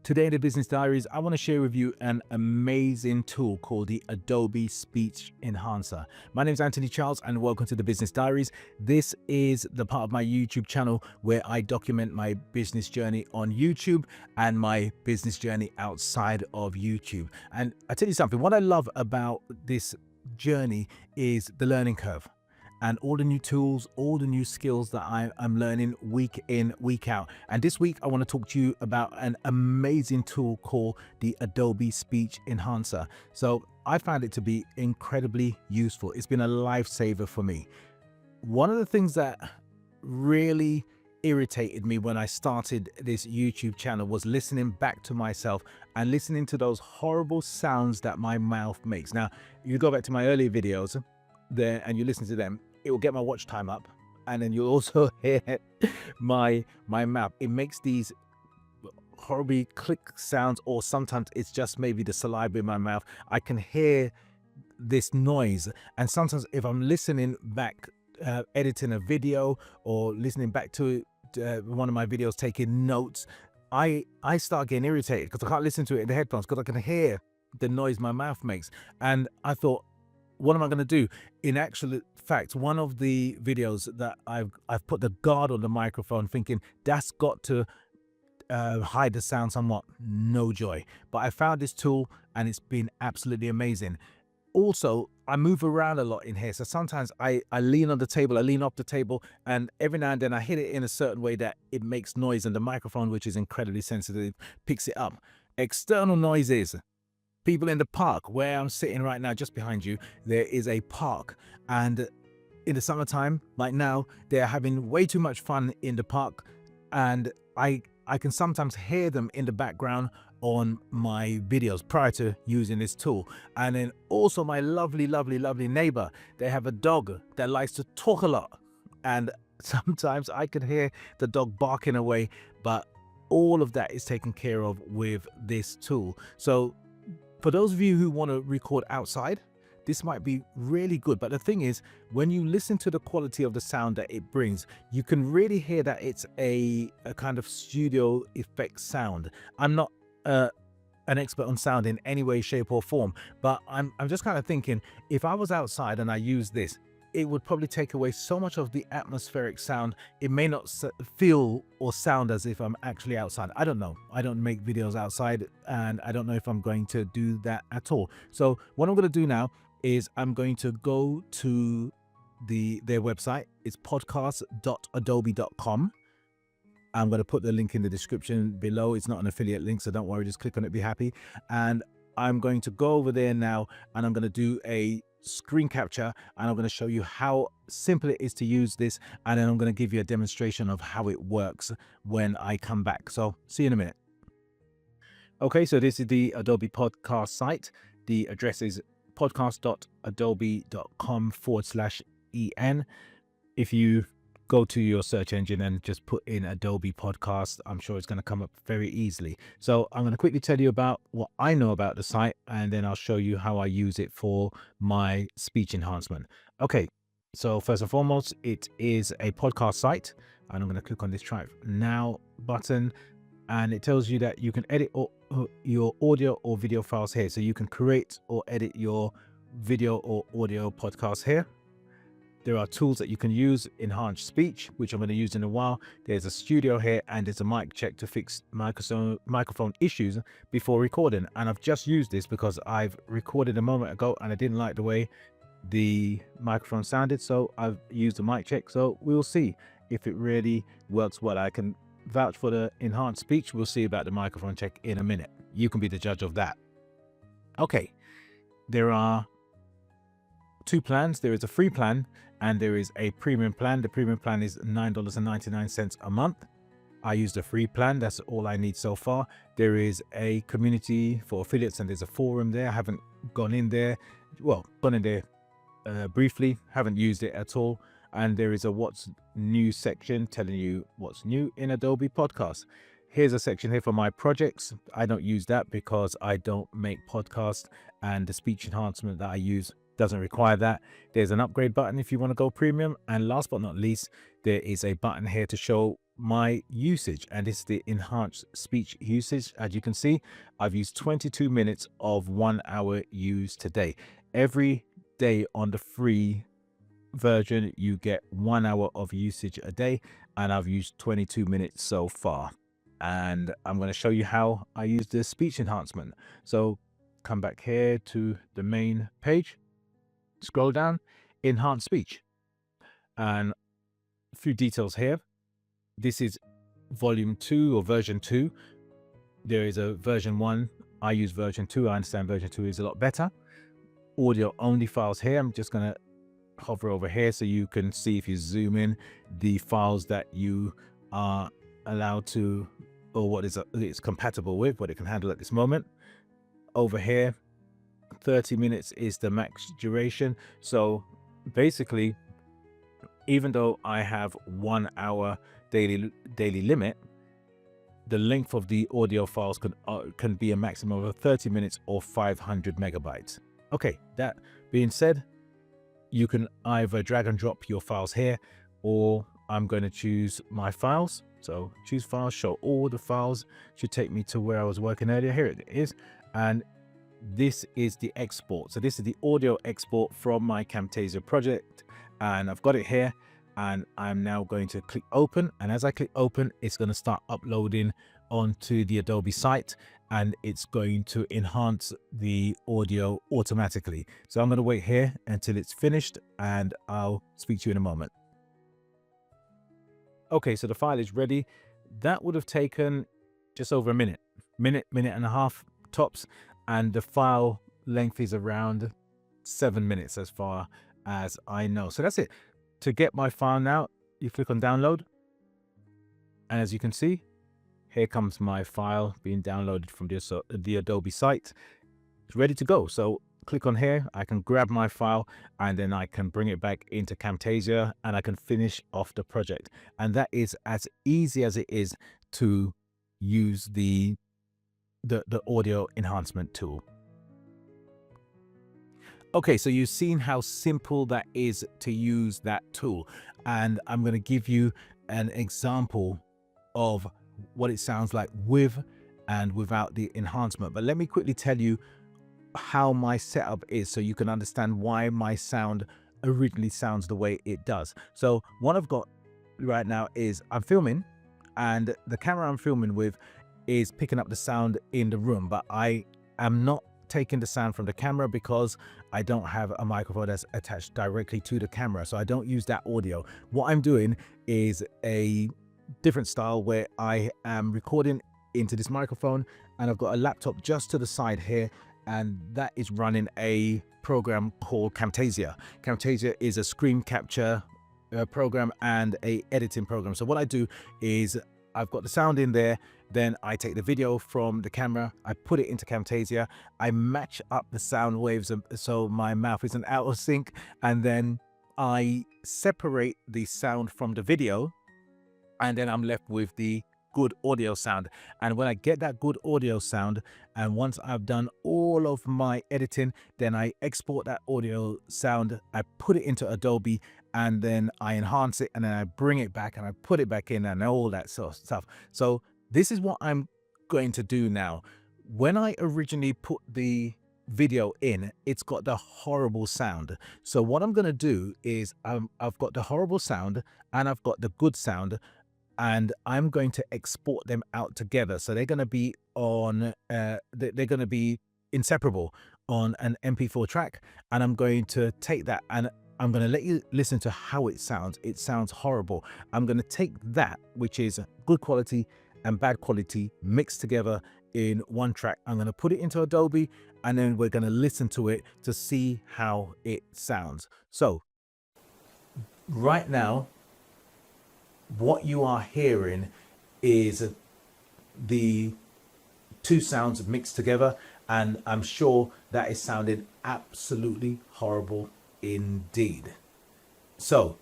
Today in the Business Diaries, I want to share with you an amazing tool called the Adobe Speech Enhancer. My name is Anthony Charles and welcome to the Business Diaries. This is the part of my YouTube channel where I document my business journey on YouTube and my business journey outside of YouTube. And I tell you something, what I love about this journey is the learning curve and all the new tools, all the new skills that I'm learning week in, week out. And this week, I want to talk to you about an amazing tool called the Adobe Speech Enhancer. So I found it to be incredibly useful. It's been a lifesaver for me. One of the things that really irritated me when I started this YouTube channel was listening back to myself and listening to those horrible sounds that my mouth makes. Now, you go back to my earlier videos there and you listen to them, it will get my watch time up, and then you'll also hear my mouth. It makes these horribly click sounds, or sometimes it's just maybe the saliva in my mouth. I can hear this noise, and sometimes if I'm listening back, editing a video or listening back to one of my videos, taking notes, I start getting irritated because I can't listen to it in the headphones because I can hear the noise my mouth makes. And I thought, what am I going to do? In actual fact, one of the videos that I've put the guard on the microphone, thinking that's got to hide the sound somewhat. No joy. But I found this tool and it's been absolutely amazing. Also, I move around a lot in here, so sometimes I lean on the table, I lean off the table, and every now and then I hit it in a certain way that it makes noise, and the microphone, which is incredibly sensitive, picks it up. External noises. People in the park where I'm sitting right now, just behind you, there is a park, and in the summertime, like now, they're having way too much fun in the park, and I can sometimes hear them in the background on my videos prior to using this tool. And then also my lovely neighbor, they have a dog that likes to talk a lot, and sometimes I can hear the dog barking away, but all of that is taken care of with this tool. So for those of you who want to record outside, this might be really good. But the thing is, when you listen to the quality of the sound that it brings, you can really hear that it's a kind of studio effect sound. I'm not an expert on sound in any way, shape or form, but I'm just kind of thinking, if I was outside and I used this, it would probably take away so much of the atmospheric sound. It may not feel or sound as if I'm actually outside. I don't know. I don't make videos outside, and I don't know if I'm going to do that at all. So what I'm going to do now is I'm going to go to their website. It's podcast.adobe.com. I'm going to put the link in the description below. It's not an affiliate link, so don't worry, just click on it, be happy. And I'm going to go over there now, and I'm going to do a screen capture, and I'm going to show you how simple it is to use this, and then I'm going to give you a demonstration of how it works when I come back. So see you in a minute. Okay, so this is the Adobe podcast site. The address is podcast.adobe.com/en. If you go to your search engine and just put in Adobe Podcast, I'm sure it's going to come up very easily. So I'm going to quickly tell you about what I know about the site, and then I'll show you how I use it for my speech enhancement. Okay, so first and foremost, it is a podcast site, and I'm going to click on this Try Now button, and it tells you that you can edit your audio or video files here. So you can create or edit your video or audio podcast here. There are tools that you can use, Enhance Speech, which I'm going to use in a while. There's a studio here, and there's a mic check to fix microphone issues before recording. And I've just used this because I've recorded a moment ago and I didn't like the way the microphone sounded. So I've used the mic check. So we'll see if it really works well. I can vouch for the Enhanced Speech. We'll see about the microphone check in a minute. You can be the judge of that. Okay, there are two plans. There is a free plan and there is a premium plan. The premium plan is $9.99 a month. I use the free plan. That's all I need so far. There is a community for affiliates and there's a forum there. I haven't gone in there. Well, gone in there briefly, haven't used it at all. And there is a what's new section telling you what's new in Adobe Podcast. Here's a section here for my projects. I don't use that because I don't make podcasts, and the speech enhancement that I use doesn't require that. There's an upgrade button if you want to go premium. And last but not least, there is a button here to show my usage, and this is the enhanced speech usage. As you can see, I've used 22 minutes of 1 hour used today. Every day on the free version, you get 1 hour of usage a day, and I've used 22 minutes so far. And I'm going to show you how I use this speech enhancement. So come back here to the main page, scroll down, enhance speech, and a few details here. This is volume 2 or version 2. There is a version 1. I use version 2. I understand version 2 is a lot better. Audio only files here. I'm just going to hover over here so you can see, if you zoom in, the files that you are allowed to, or what it's compatible with, what it can handle at this moment. Over here, 30 minutes is the max duration. So basically, even though I have 1 hour daily limit, the length of the audio files can be a maximum of 30 minutes or 500 megabytes. Okay, that being said, you can either drag and drop your files here, or I'm going to choose my files. So choose files, show all the files, should take me to where I was working earlier. Here it is. And this is the export. So this is the audio export from my Camtasia project, and I've got it here, and I'm now going to click open. And as I click open, it's going to start uploading onto the Adobe site, and it's going to enhance the audio automatically. So I'm going to wait here until it's finished, and I'll speak to you in a moment. Okay, so the file is ready. That would have taken just over a minute and a half tops, and the file length is around 7 minutes as far as I know. So that's it. To get my file now, you click on download, and as you can see, here comes my file being downloaded from the Adobe site. It's ready to go. So click on here, I can grab my file, and then I can bring it back into Camtasia, and I can finish off the project. And that is as easy as it is to use the audio enhancement tool. Okay, so you've seen how simple that is to use that tool, and I'm going to give you an example of what it sounds like with and without the enhancement. But let me quickly tell you how my setup is, so you can understand why my sound originally sounds the way it does. So what I've got right now is I'm filming, and the camera I'm filming with is picking up the sound in the room, but I am not taking the sound from the camera because I don't have a microphone that's attached directly to the camera, so I don't use that audio. What I'm doing is a different style where I am recording into this microphone, and I've got a laptop just to the side here, and that is running a program called Camtasia. Camtasia is a screen capture program and a editing program. So what I do is I've got the sound in there, then I take the video from the camera, I put it into Camtasia, I match up the sound waves so my mouth isn't out of sync, and then I separate the sound from the video, and then I'm left with the good audio sound. And when I get that good audio sound, and once I've done all of my editing, then I export that audio sound, I put it into Adobe, and then I enhance it, and then I bring it back and I put it back in, and all that sort of stuff. So this is what I'm going to do now. When I originally put the video in, it's got the horrible sound. So what I'm going to do is I've got the horrible sound and I've got the good sound, and I'm going to export them out together. So they're going to be on, they're going to be inseparable on an MP4 track. And I'm going to take that and I'm going to let you listen to how it sounds. It sounds horrible. I'm going to take that, which is good quality and bad quality, mixed together in one track. I'm going to put it into Adobe, and then we're going to listen to it to see how it sounds. So right now, what you are hearing is the two sounds mixed together, and I'm sure that is sounding absolutely horrible indeed. So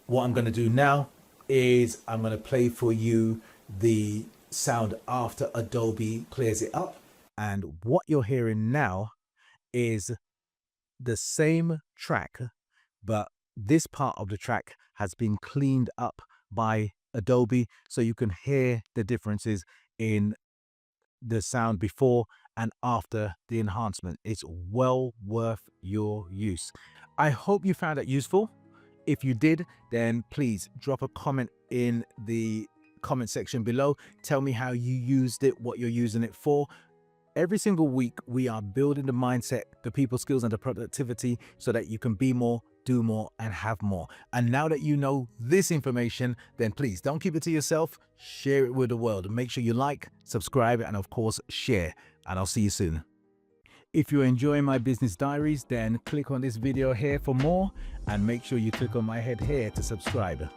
what I'm going to do now is I'm going to play for you the sound after Adobe clears it up, and what you're hearing now is the same track, but this part of the track has been cleaned up by Adobe so you can hear the differences in the sound before and after the enhancement. It's well worth your use. I hope you found that useful. If you did, then please drop a comment in the comment section below. Tell me how you used it, what you're using it for. Every single week, we are building the mindset, the people skills, and the productivity so that you can be more, do more, and have more. And now that you know this information, then please don't keep it to yourself. Share it with the world. Make sure you like, subscribe, and of course, share. And I'll see you soon. If you're enjoying my business diaries, then click on this video here for more, and make sure you click on my head here to subscribe.